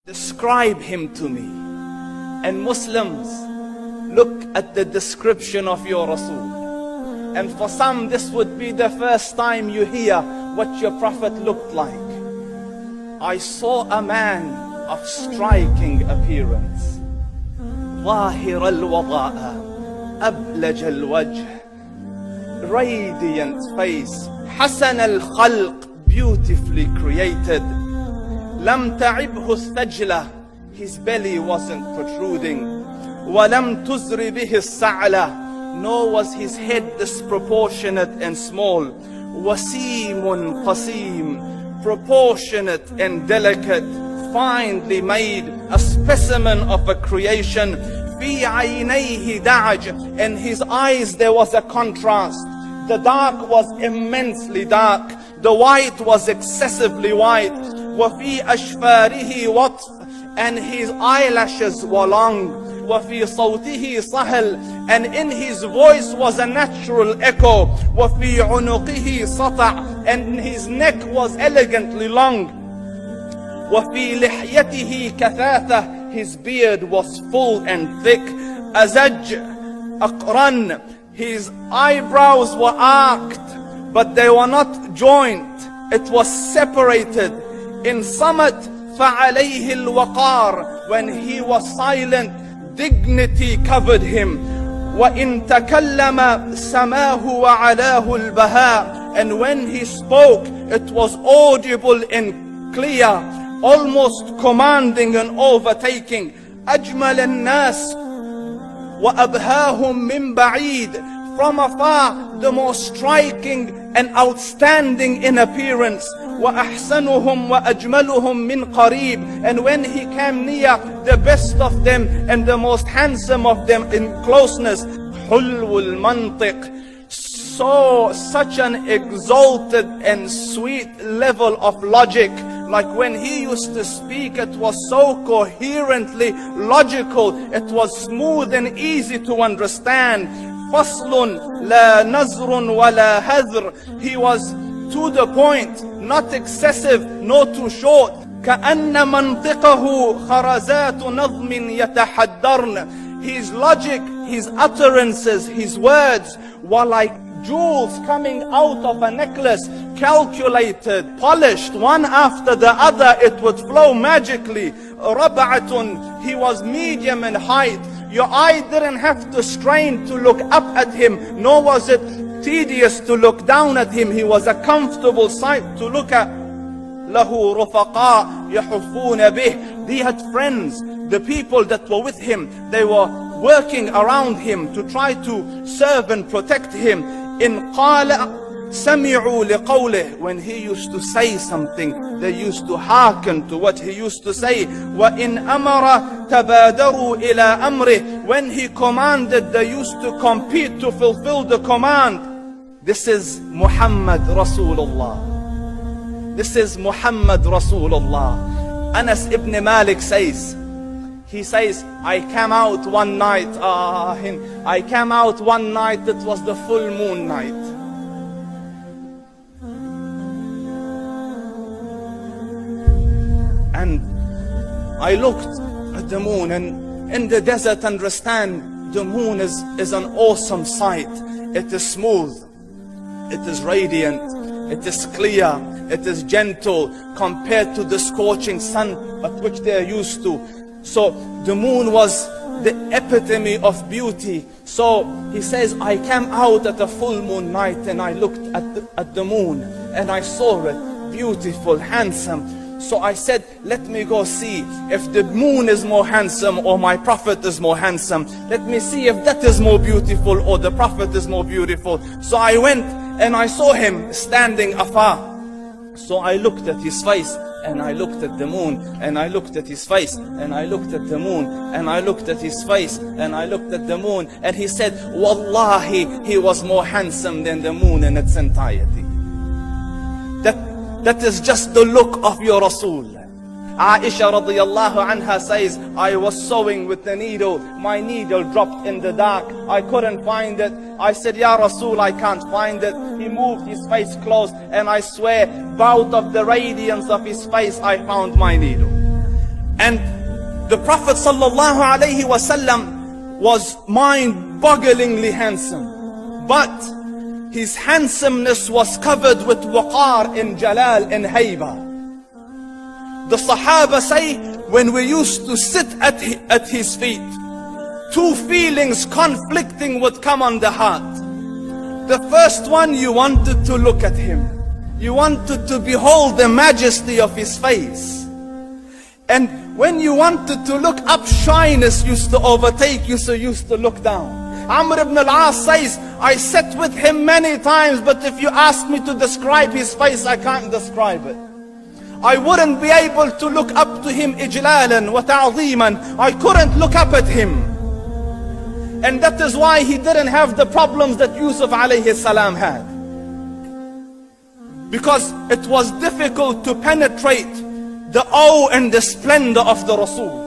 Describe him to me. And Muslims, look at the description of your Rasul. And for some, this would be the first time you hear what your Prophet looked like. I saw a man of striking appearance. ظاهر الوضاء أبلج الوجه, radiant face, حسن الخلق, beautifully created. لم تعبه الثجلة, his belly wasn't protruding. ولم تزر به السعلة, nor was his head disproportionate and small. وسيم قسيم, proportionate and delicate, finely made, a specimen of a creation. في عينيه دعج, in his eyes there was a contrast. The dark was immensely dark, the white was excessively white. وفي أشفاره وطف, and his eyelashes were long. وفي صوته صهل, and in his voice was a natural echo. وفي عنقه سطع, and his neck was elegantly long. وفي لحيته كثاثة, his beard was full and thick. أزج أقرن, his eyebrows were arched, but they were not joined. It was separated. In Samat فعليه الوقار, when he was silent, dignity covered him. وإن تكلم سماه وعلاه البهاء, and when he spoke, it was audible and clear, almost commanding and overtaking. أجمل الناس وأبهاهم من بعيد, from afar the most striking and outstanding in appearance. وأحسنهم وأجملهم من قريب, and when he came near, the best of them and the most handsome of them in closeness. حلو المنطق, such an exalted and sweet level of logic. Like when he used to speak, it was so coherently logical, it was smooth and easy to understand. فصل لا نزر ولا هذر, he was to the point, not excessive, nor too short. كأن منطقه خرزات نظم يتحدرن, his logic, his utterances, his words were like jewels coming out of a necklace, calculated, polished, one after the other, it would flow magically. ربعة, he was medium in height. Your eye didn't have to strain to look up at him, nor was it tedious to look down at him. He was a comfortable sight to look at. له رفقاء يحفون به, he had friends, the people that were with him, they were working around him to try to serve and protect him. إن قال سمعوا لقوله, when he used to say something, they used to hearken to what he used to say. وإن أمر تبادروا إلى أمره, when he commanded, they used to compete to fulfill the command. This is Muhammad Rasulullah. This is Muhammad Rasulullah. Anas ibn Malik says, he says, I came out one night, it was the full moon night. And I looked at the moon, and in the desert, understand, the moon is an awesome sight. It is smooth, it is radiant, it is clear, it is gentle compared to the scorching sun at which they are used to. So the moon was the epitome of beauty. So he says, I came out at a full moon night and I looked at the moon and I saw it beautiful, handsome. So I said, let me go see if the moon is more handsome or my Prophet is more handsome. Let me see if that is more beautiful or the Prophet is more beautiful. So I went and I saw him standing afar. So I looked at his face, and I looked at the moon, and I looked at his face, and I looked at the moon, and I looked at his face, and I looked at the moon, and he said, Wallahi, he was more handsome than the moon in its entirety. That is just the look of your Rasul. Aisha radiyallahu anha says, I was sewing with the needle. My needle dropped in the dark. I couldn't find it. I said, Ya Rasul, I can't find it. He moved his face close, and I swear, out of the radiance of his face, I found my needle. And the Prophet sallallahu alaihi wasallam was mind-bogglingly handsome, but his handsomeness was covered with waqar and jalal and hayba. The Sahaba say, when we used to sit at his feet, two feelings conflicting would come on the heart. The first one, you wanted to look at him. You wanted to behold the majesty of his face. And when you wanted to look up, shyness used to overtake you, so you used to look down. Amr ibn al-As says, I sat with him many times, but if you ask me to describe his face, I can't describe it. I wouldn't be able to look up to him ijlalan wa ta'ziman. I couldn't look up at him. And that is why he didn't have the problems that Yusuf alayhi salam had. Because it was difficult to penetrate the awe and the splendor of the Rasul.